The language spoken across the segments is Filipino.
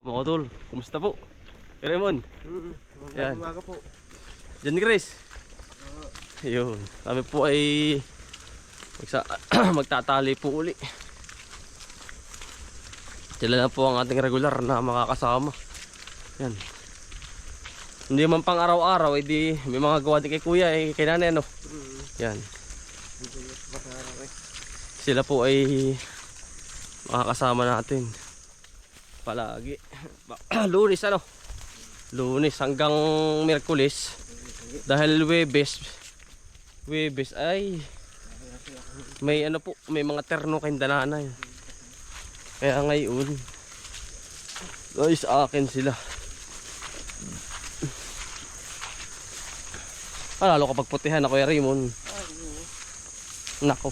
Mga tol, kumusta po? Raymond. Yan. Umaga po. Jan Chris. Ayun, kami po ay magtatali po uli. Sila na po ang ating regular na makakasama. Yan. Hindi man pang araw-araw, di may mga gawa din kay kuya, kay nanay, no? Yan. Sila po ay makakasama natin palagi. Lunes ano? Lunes hanggang Miyerkules. Dahil Webes ay may ano po, may mga terno kayong dananay. Kaya ngayon ay sa akin sila. Lalo kapag putihan ako yung Raymond. Nako.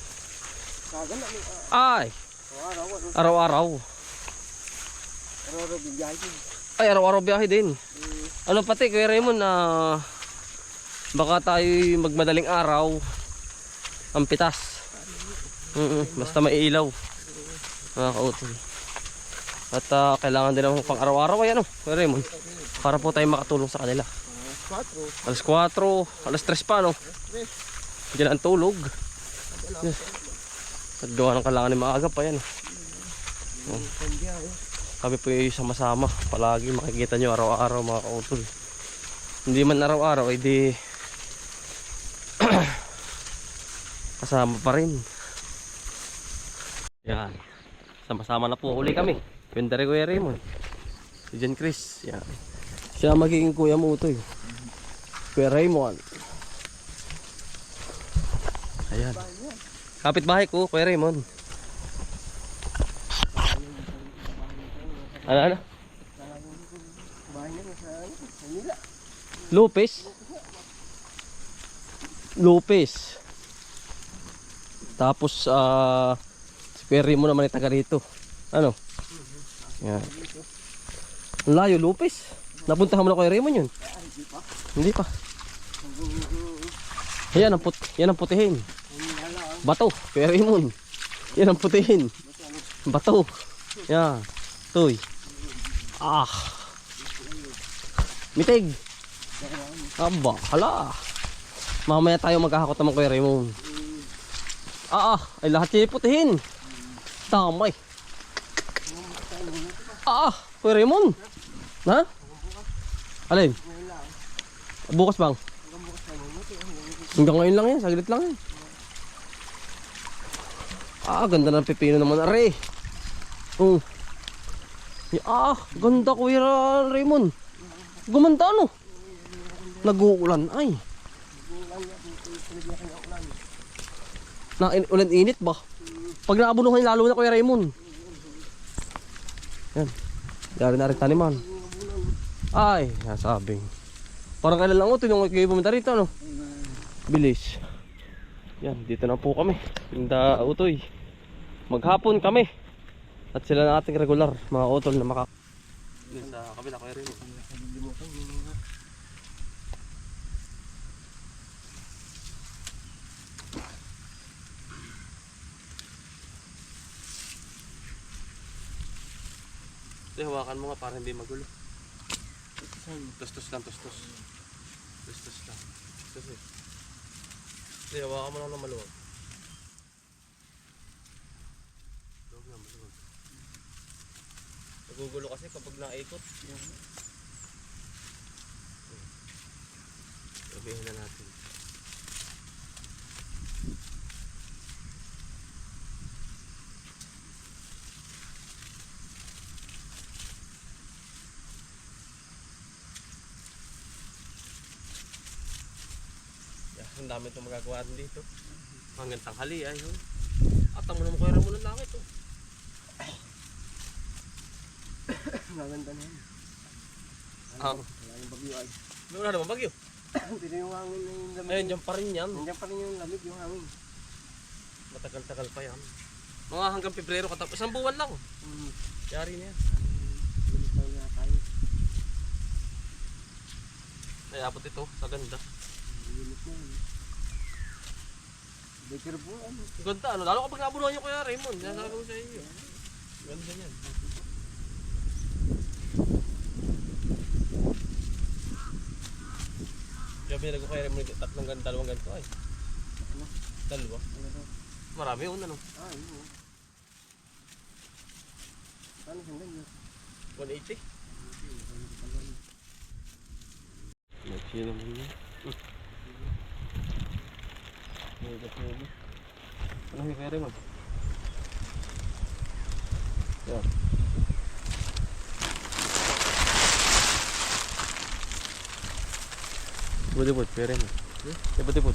Ay! Araw-araw. Ay, araw-araw biyahe din. Ano pati, Kuya Raymond, baka tayo magmadaling araw ang pitas. Basta maiilaw. Nakakautol. At kailangan din naman pang araw-araw ay ano, Kuya Raymond, para po tayo makatulong sa kanila. Alas 4, alas 3 pa, no? Diyan ang tulog. At gawa ng kailangan ni maaga pa yan. Kami po yung sama-sama. Palagi makikita nyo araw-araw mga kautol. Hindi man araw-araw, ay di kasama pa rin. Yan. Sama-sama na po uli kami. Kwenta rin Kuya Raymond. Si Jan Chris. Yan. Siya magiging kuya mo ito. Kuya Raymond. Ayan. Kapit-bahay ko, Kuya Raymond. Ano? Lopez? Lopez. Tapos si Kuya Raymond naman ay taga rito. Ano? Yan. Ang layo, Lopez. Napuntahan mo na Kuya Raymond yun? Hindi pa. Yan ang putihin. Bato, Kuya Raymond. Yan ang putihin. Bato. Yan. Toy. Mitig. Aba, hala. Mamaya tayo maghahakot naman Kuya Raymond. Ay lahat yung putihin. Tamay. Kuya Raymond. Ha? Alin? Bukas bang? Hanggang ngayon lang yan, saglit lang yan. Ganda ng pipino naman, are. Ganda Kuya Raymond. Gumanda ano? Nag-uulan ay. Ulan init ba? Pag naabunuhan lalo na Kuya Raymond. Yan. Dari na rin taniman. Ay, nasabing. Parang kailan lang ito yung kayo pumunta rito, ano? Bilis. Yan, dito na po kami. Tinda utoy. Maghapon kami. At sila na ating regular, mga utol na maka... Sa kabila Kuya Raymond. Hawakan mo nga para hindi magulo. Tustos lang, tustos. Tustos lang. Hawakan mo lang ng maluwag. Maluwag na, maluwag. Nagugulo kasi kapag naikot. Sabihin na natin. Ang dami itong magagawa dito. Hanggang tanghali ay. At ang mo Kuya Raymond ng langit. Maganda na yan. Wala yung bagyo ay. Wala naman bagyo. Hindi na yung hangin na yung lamig. Ayun, dyan pa rin yan. Nandiyan pa rin yung lamig, yung hangin. Matagal-tagal pa yan. Mga hanggang Pebrero katapos. Isang buwan lang. Yari na yan. Bilis lang na tayo. Ay, abot ito. Sa ganda. Bilis na yun. Baker po ano. Ganda ano. Lalo kapag nabunuhan nyo Kuya Raymond. Nasabi ko sa iyo. Ganda yan. Sabi nila ko kay Raymond, dalawang ganito ay. Ano? Dalawa. Ano to? Marami yun ano. Yun. Ano sandal yun? 180. Machi naman yun. Pwede. Ano yung kay Raymond? Yan. Putih-put, keren. Ya putih-put.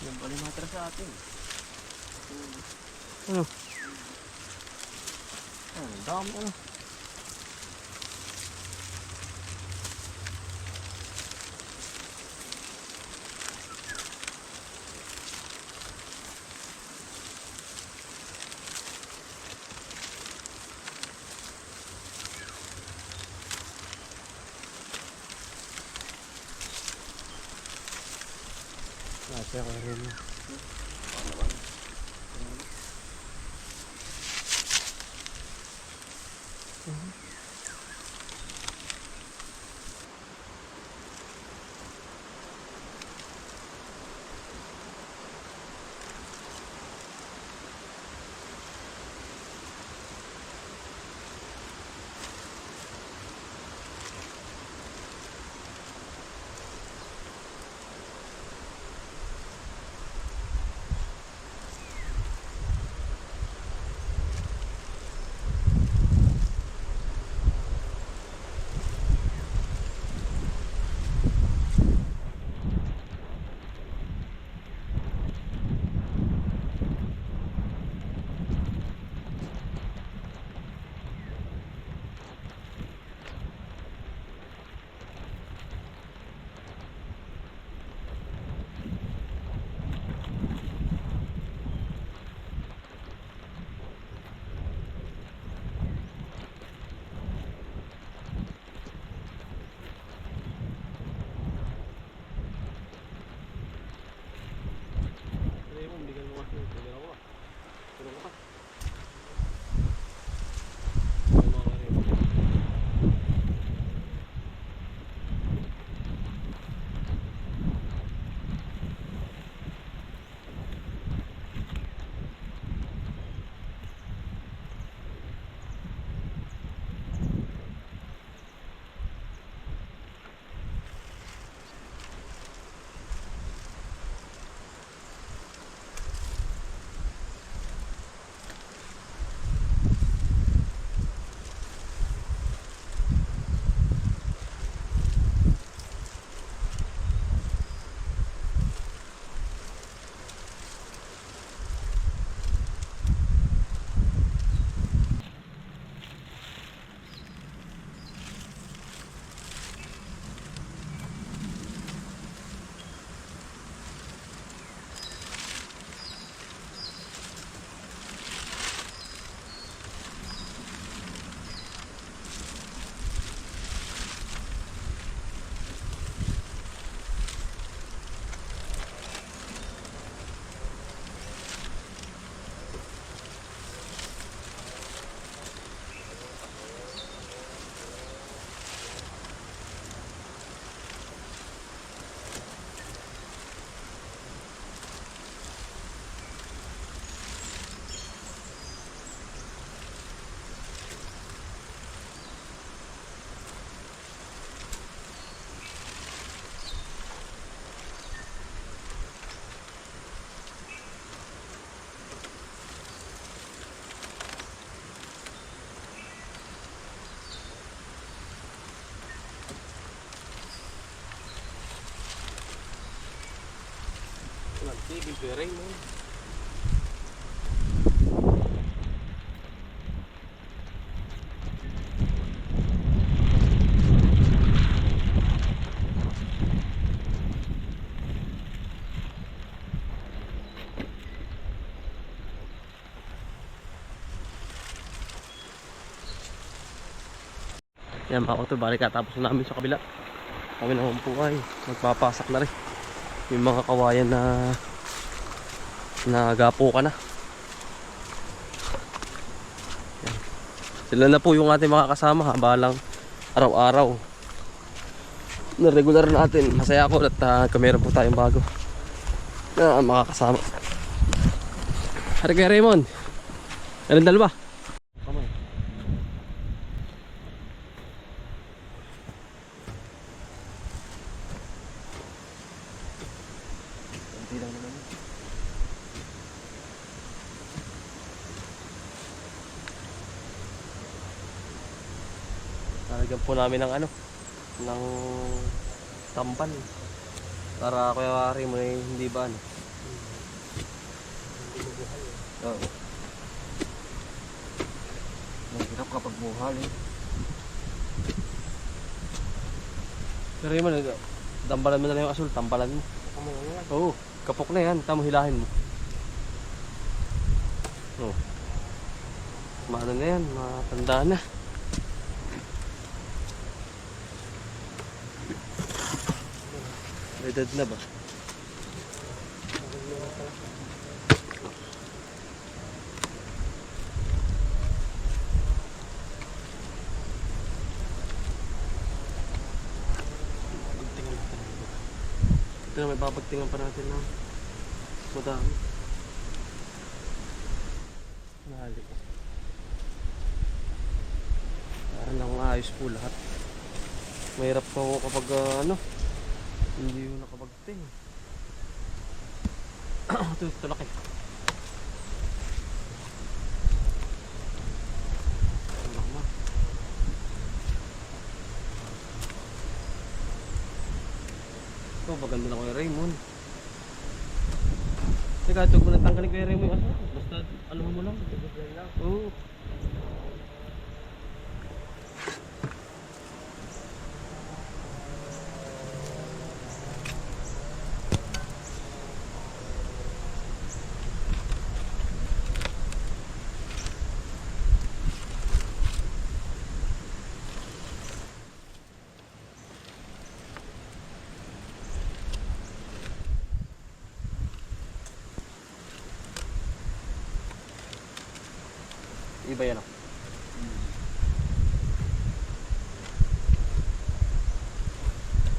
Yan pala yung matras sa atin. Ano? Dami ano. Siya kay Raymond. Raymond, bigyan mo kasi. Bigyan ako. Tulong ka. Tulong ako, Raymond. Nanti digoreng mo. Yan mga kautol, balik katapos na namin sa kabila. Kami naman po ay magpapasak na rin. Yung mga kawayan na nagapo ka na. Yan. Sila na po yung ating mga kasama habalang araw-araw na regular natin. Masaya ako at meron po tayong bago na mga kasama. Hari kay Raymond, meron dalawa. Kamay. Kunti lang naman. Lalagyan po namin ng ng tampan para kuya Raymond ay hindi ba Oo. Mahirap kapag buhal eh. Pero Raymond, tambalan mo na lang yung asul, tampalan mo. Oo, kapok na yan, tamo hilahin mo. Oo. Maano na yan, matanda na. May edad na ba? Ito na, may babagtingan pa natin ng madami. Nahalik. Parang lang ayos po lahat. Mahirap po ako kapag hindi yung nakabagting. Ito laki. Ito, maganda na Kuya Raymond. Teka, ito mo natanggalin Kuya Raymond yung basta ano mo lang. Oo. Iba yan ako.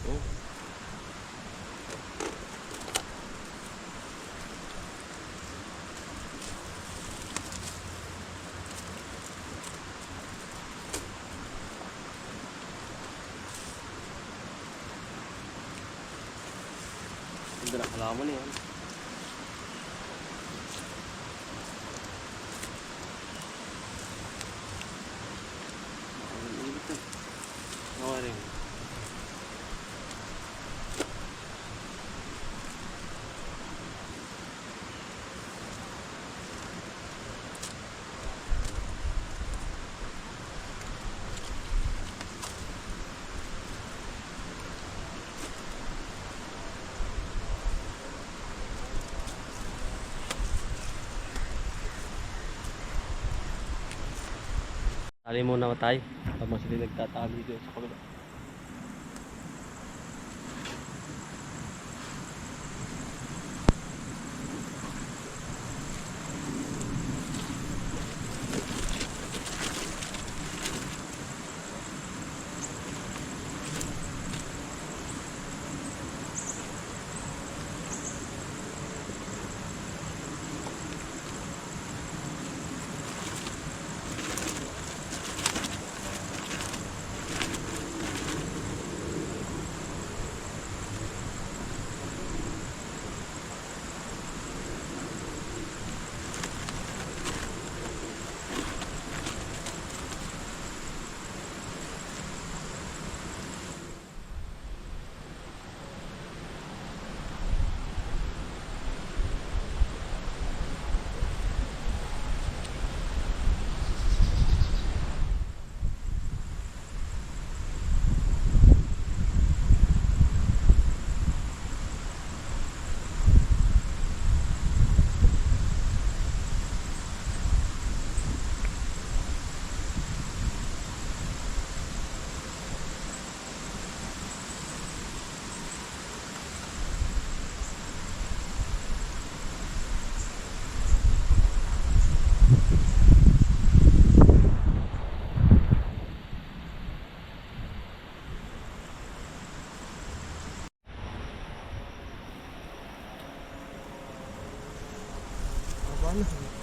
Oh. Hindi na kalaman yan. Okay. Tali muna tayo pag sila nagtatali doon sa kabila.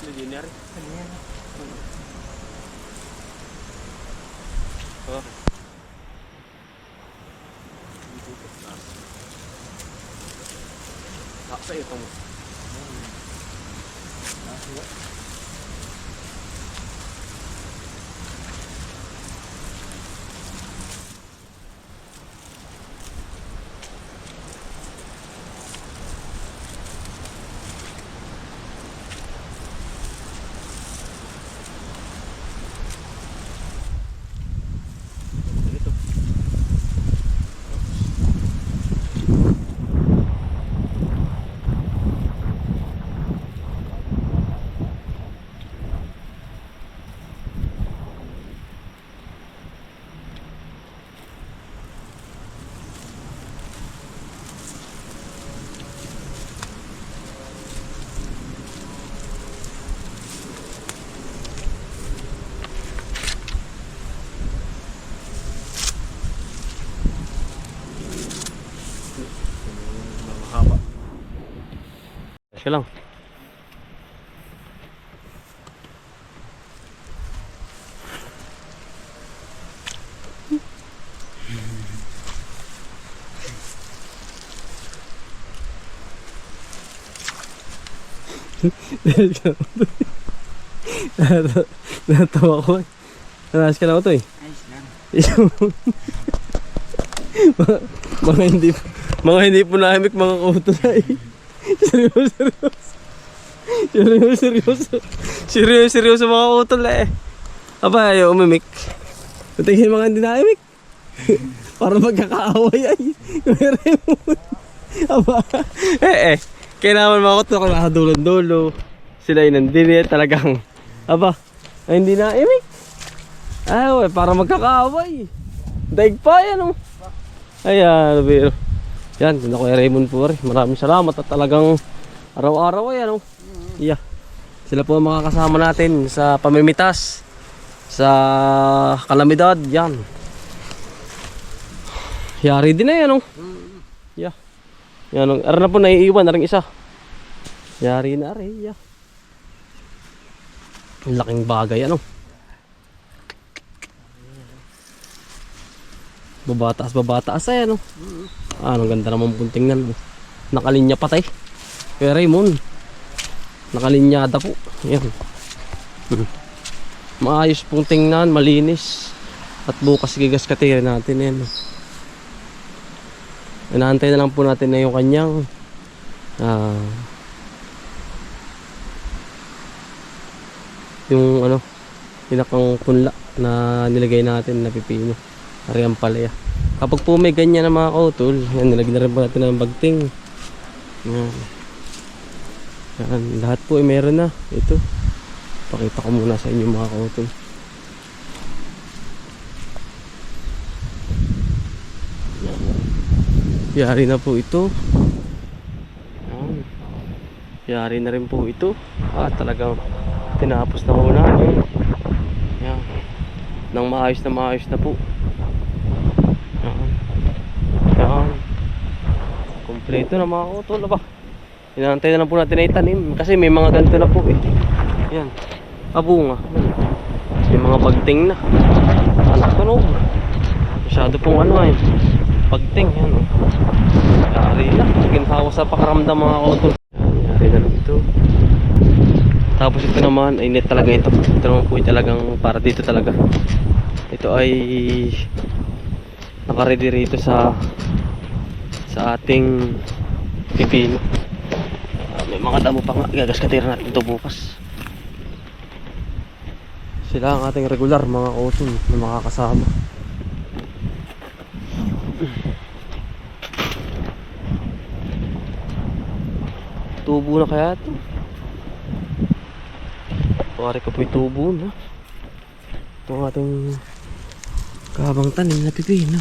Legendary. Oh. Sa ito mo. Mahaba. Siya lang. Natawa ko eh. Nanas ka na ako to eh. Ayos lang. mga hindi po nahimik mga kauto na eh. Seryoso mga kauto na eh. Aba ayaw umimik. Tingin mga hindi nahimik. Para magkakaaway ay. Aba kaya naman mga kauto na nakadulon-dulo. Sila ay nandili talagang. Aba ay hindi nahimik. Ay para magkakaaway. Daig pa yan oh. Ayan, biro. Yan, ako kay Raymond po rin. Maraming salamat at talagang araw-araw yan oh. Yeah. Sila po ang mga kasama natin sa pamimitas, sa kalamidad, yan. Yari din na yan oh. Yeah. Yan oh. Ara na po naiiwan na rin isa. Yari na rin, yeah. Ang laking bagay ano. Babataas ay ano. Anong ganda naman punting nan. Nakalinya patay. Kaya Raymond. Nakalinyada po. Yan. Maayos pong tingnan, malinis. At bukas gigas katira natin yan. Inaantay na lang po natin na yung kanyang yung ano, pinakang punla na nilagay natin na pipino. Ariyan palaya. Kapag po may ganyan na mga kautol, yan, nilagyan na rin po natin ng bagting. Yan. Yan. Lahat po ay meron na. Ito. Pakita ko muna sa inyo mga kautol. Yari na po ito. Yan. Yari na rin po ito. Talagang tinapos na muna. Yan. Nang maayos na po. Yan. Kompleto na mga kautol ba? Inaantay na lang po natin na itanim. Kasi may mga ganito na po eh. Yan. Abunga. May mga bagting na. Anak ko no. Masyado pong ano eh. Bagting yan oh. Yari na. Ginhawa sa pakaramdam mga kautol. Yari na lang ito. Tapos ito naman ay net talaga ito. Ito naman po ay talagang para dito talaga. Ito ay naka-ready rito sa ating pipino. May mga damo pa nga. Gagaskatira natin ito bukas. Sila ang ating regular mga kautol na makakasama. Tubo na kaya ito. Pare ko po yung tubo na. Ito ang ating kahabang tanim na pipino.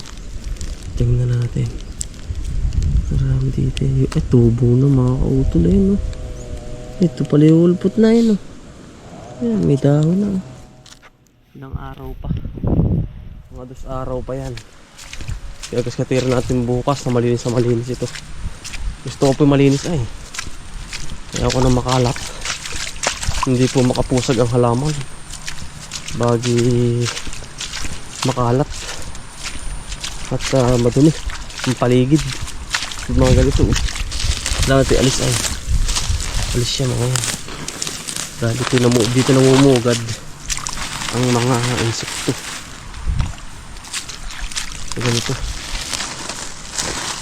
Tingnan natin. Marami dito. Tubo na mga kautol na yun. Ito pala yung ulpot na yun. Ayan, may dahon na. Ilang araw pa. Mga 2 araw pa yan. Kaya kaskatira natin bukas na malinis ito. Gusto ko po yung malinis ay. Kaya ako na makalat. hindi po makapusag ang halaman bagi makalat at madumi ang paligid yung mga ganito. Dati alis siya mga yan dahil dito namumugad ang mga insekto. So ganito,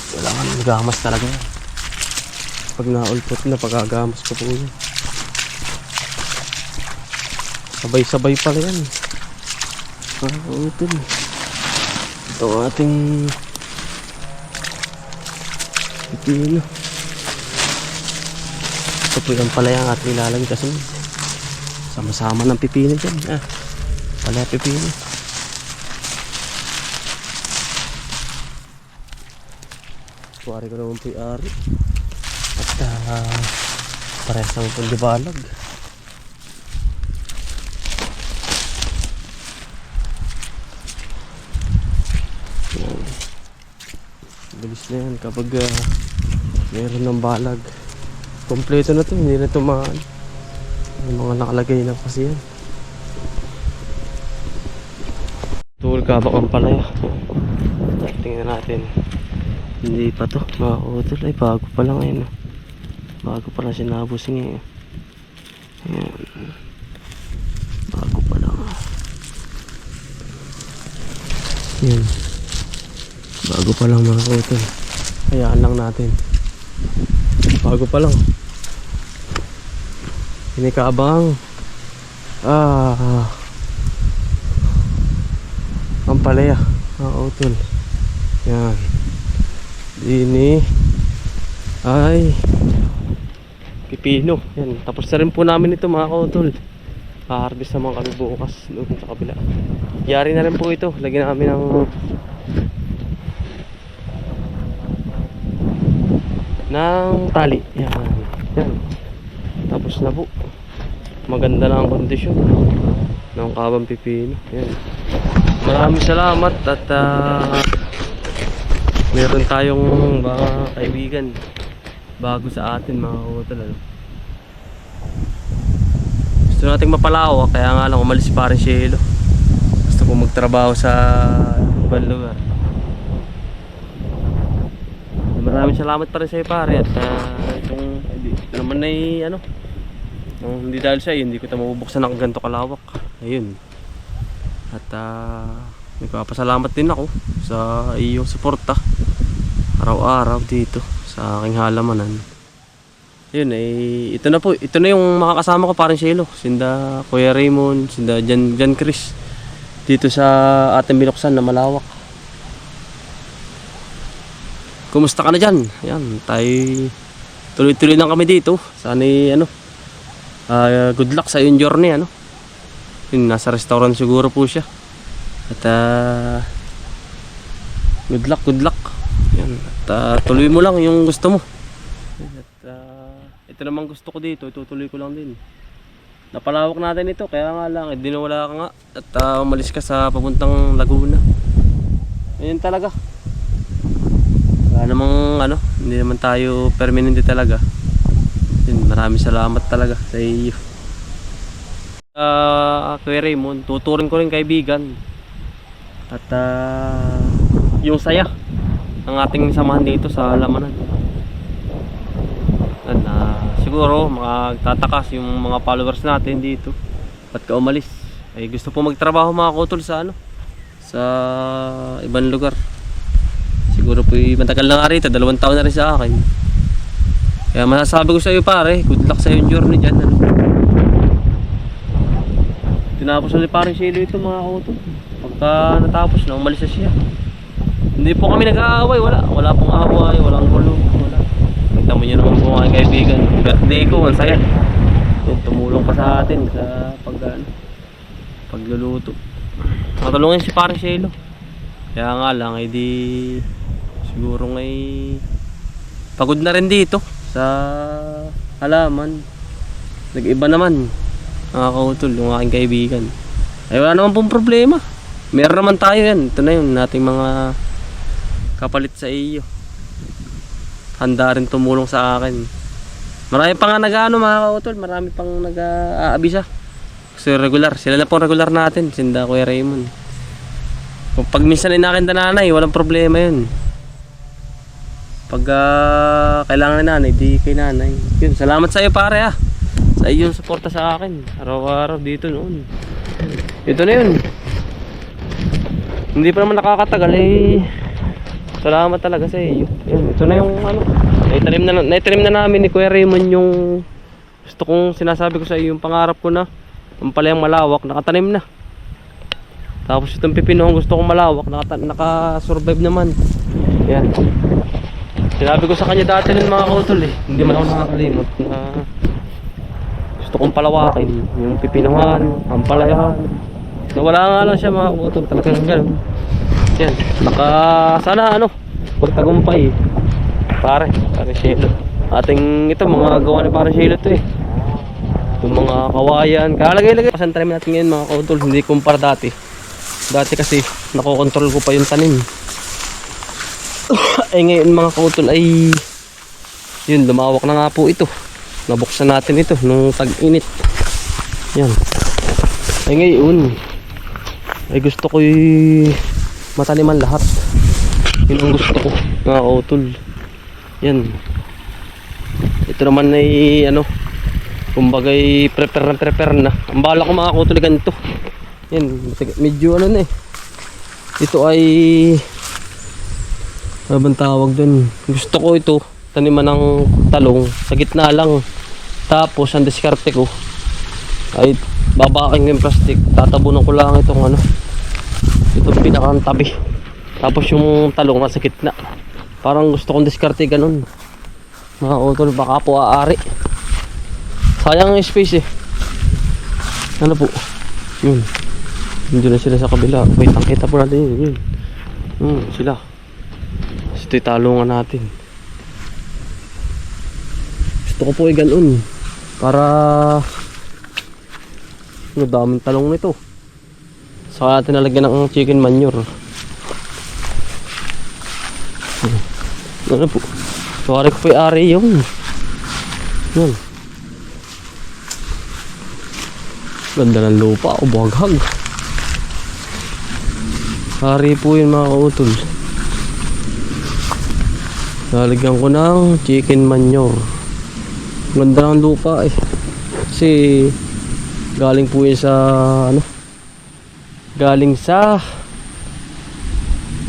kailangan gamas talaga yan. Pag naulpot na, pagagamas ko po yan. Sabay-sabay pala yan. Utol. Ito ang ating pipino. Ito po yung palaya ang ating ilalagay kasunod. Sama-sama ng pipino dyan. Palaya pipino. Kuwari ko naman po yung ari. At parehas lang po di balag. Bilis na yan kapag meron ng balag. Kompleto na to, hindi na ito may mga nakalagay na kasi yan. Tuwal kabak ang palaya. Tingnan natin. Hindi pa to, mga utol. Ay bago pa lang ngayon. Bago pa lang siya nabusing eh. Ayan. Bago pa lang. Yan. Bago pa lang mga utol. Hayaan lang natin. Bago pa lang. Inikabang ang palaya mga utol. Yan. Ini ay pipino. Yan. Tapos na rin po namin ito mga kautol. Harvest naman kami bukas doon sa kabila. Yari na rin po ito. Lagyan namin ng tali. Yan. Yan. Tapos na po. Maganda na ang kondisyon ng kabang pipino. Yan. Maraming salamat at meron tayong mga kaibigan bago sa atin mga kautol. Gusto nating mapalawak kaya nga lang umalis pa rin si Elo. Gusto ko magtrabaho sa ibang lugar. Maraming salamat pa rin sa iyo pare at itong ito naman ay hindi dahil sa iyo hindi ko ito mabubuksan ng ganito kalawak. Ayun. At nagpapasalamat din ako sa iyong suporta araw-araw dito sa aking halamanan. Yun ito na po, ito na yung makakasama ko parang Shelo, sinda Kuya Raymond, sinda Jan Chris dito sa ating binuksan na malawak. Kumusta ka na dyan? Yan, tayo tuloy-tuloy lang kami dito. Sana good luck sa iyong journey Yun, nasa restaurant siguro po siya. At good luck. Yan. At tuloy mo lang yung gusto mo. At ito naman gusto ko dito, itutuloy ko lang din. Napalawak natin ito, kaya nga lang, dinawala ka nga. At umalis ka sa papuntang Laguna. Ayun talaga. Wala namang hindi naman tayo permanente talaga. Yun, maraming salamat talaga sa iyo. Kuya Raymond, tuturin ko rin kaibigan. At yung saya ng ating samahan dito sa halamanan. Siguro magtatakas yung mga followers natin dito. Ba't ka umalis? Ay gusto po magtrabaho mga kautol sa sa ibang lugar. Siguro po matagal na nga rito, 2 taon na rin sa akin. Kaya masasabi ko sa iyo pare, good luck sa iyong journey dyan. Tinapos ulit parang Shelo ito mga kautol. Pagka natapos na, umalis na siya. Hindi po kami nag-aaway, wala pong away, walang gulo, wala. Kita mo nyo naman po mga kaibigan, birthday ko, ang saya. Yun, tumulong pa sa atin sa pagluluto. Matulungin si parang Shelo. Kaya nga lang, siguro ngay pagod na rin dito sa halaman. Nag-iba naman mga kautol, yung aking kaibigan. Ay wala naman pong problema. Meron naman tayo yan. Ito na yun, nating mga kapalit sa iyo. Handa rin tumulong sa akin. Marami pa nga nag-ano mga kautol, marami pang nag-aabisa. Kasi regular, sila na po regular natin, sinda Kuya Raymond. Kung pag minsan ay nakita nanay, walang problema yun. Pag kailangan na nanay, di kay nanay. Yun, salamat sa iyo pare ah. Sa iyong suporta sa akin. Araw-araw dito noon. Ito na yun. Hindi pa naman nakakatagal eh. Salamat talaga sa iyo. Yun, ito na yung ano. Naitanim na namin ni Kuya Raymond yung gusto kong sinasabi ko sa iyo, yung pangarap ko na ang palayang malawak, nakatanim na. Tapos itong pipino gusto kong malawak, naka-survive naman. Yan. Sinabi ko sa kanya dati ng mga kautol eh, hindi man ako nakakalimot na gusto kong palawakin yung pipinuhan, ang palayahan. Nawala nga lang siya mga kautol, talagang ganun. Yan, sana ano, pagtagumpay pare Shelo. Ating ito, mga gawa ni pare Shelo to eh. Yung mga kawayan, kalagay-lagay. Pasantanim natin ngayon mga kautol, hindi kumpara dati. Dati kasi nakokontrol ko pa yung tanim. Ay ngayon mga kautol ay yun, lumawak na nga po ito. Nabuksan natin ito nung tag-init. Yan. Ay ngayon ay gusto ko mataniman lahat. Yun ang gusto ko mga kautol. Yan. Ito naman ay ano, kumbagay prepare na. Ang bala ko mga kautol ganito. Yan, medyo ano na eh. Ito ay ano bang tawag dun? Gusto ko ito taniman ng talong sa gitna lang. Tapos ang diskarte ko ay babaking yung plastic, tatabunan ko lang itong ano, itong pinakang tabi. Tapos yung talong nasa gitna. Parang gusto kong diskarte ganun mga utol, baka po aari. Sayang ang space eh. Ano po, yun, hindi na sila sa kabila. Wait, ang kita po natin yun. Sila. Ito'y talungan natin. Gusto ko po ay ganun para ano, daming talong nito. Saka natin nalagyan ng chicken manure. Ano po, sorry ko po yung ari yung yan. Ganda ng lupa o buhaghag. Ari po yun mga kautol. Lalagyan ko ng chicken manure. Ganda ng lupa eh. Kasi galing po yun sa ano, galing sa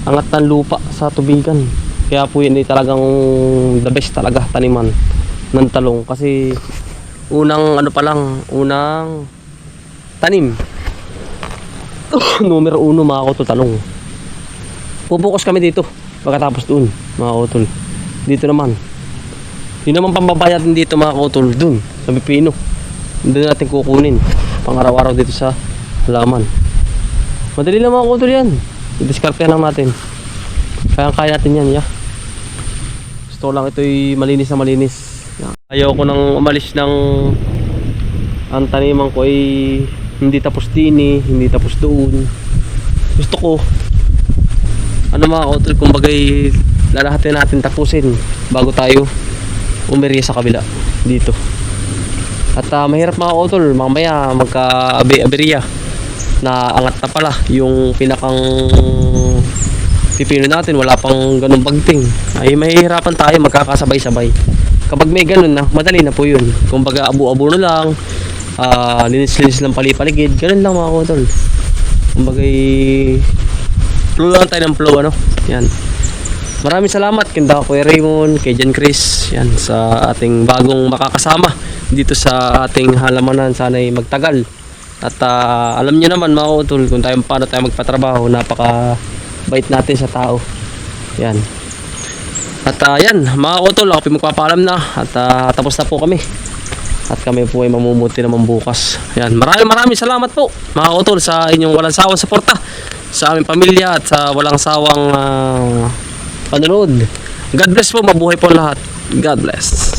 angat ng lupa sa tubigan. Kaya po yun ay talagang the best talaga taniman ng talong. Kasi unang ano pa lang, unang tanim numero 1 mga kautol, talong. Pupukas kami dito pagkatapos doon mga kautol. Dito naman, yun naman pambabayad din dito mga kautol, dun sa pipino. Hindi natin kukunin pang araw-araw dito sa halaman. Madali lang mga kautol yan, i-discard lang natin. Kaya natin yan, yeah. Gusto ko lang ito'y malinis na malinis. Ayaw ko nang umalis ng ang taniman ko ay hindi tapos din eh, hindi tapos doon. Gusto ko ano mga kautol, kumbagay lalahatin natin tapusin bago tayo umirya sa kabila dito. At mahirap mga kautol, mamaya magka-aberya na angat na pala yung pinakang pipino natin, wala pang ganun bagting. Ay mahihirapan tayo magkakasabay-sabay. Kapag may ganun na, madali na po yun. Kumbaga abu-abo na lang, linis-linis lang pali-paligid, ganun lang mga kautol. Kumbaga flow lang tayo ng flow ano. Yan. Maraming salamat kay Kuya Raymond, kay Jan Chris, yan, sa ating bagong makakasama dito sa ating halamanan. Sana'y magtagal. At alam niyo naman mga kautol kung paano tayo magpatrabaho, napaka-bait natin sa tao. Yan. At yan, mga kautol, ako magpapaalam na. At tapos na po kami. At kami po ay mamumuti naman bukas. Yan. Maraming salamat po mga kautol sa inyong walang sawang suporta sa aming pamilya at sa walang sawang panonood. God bless po, mabuhay po lahat. God bless.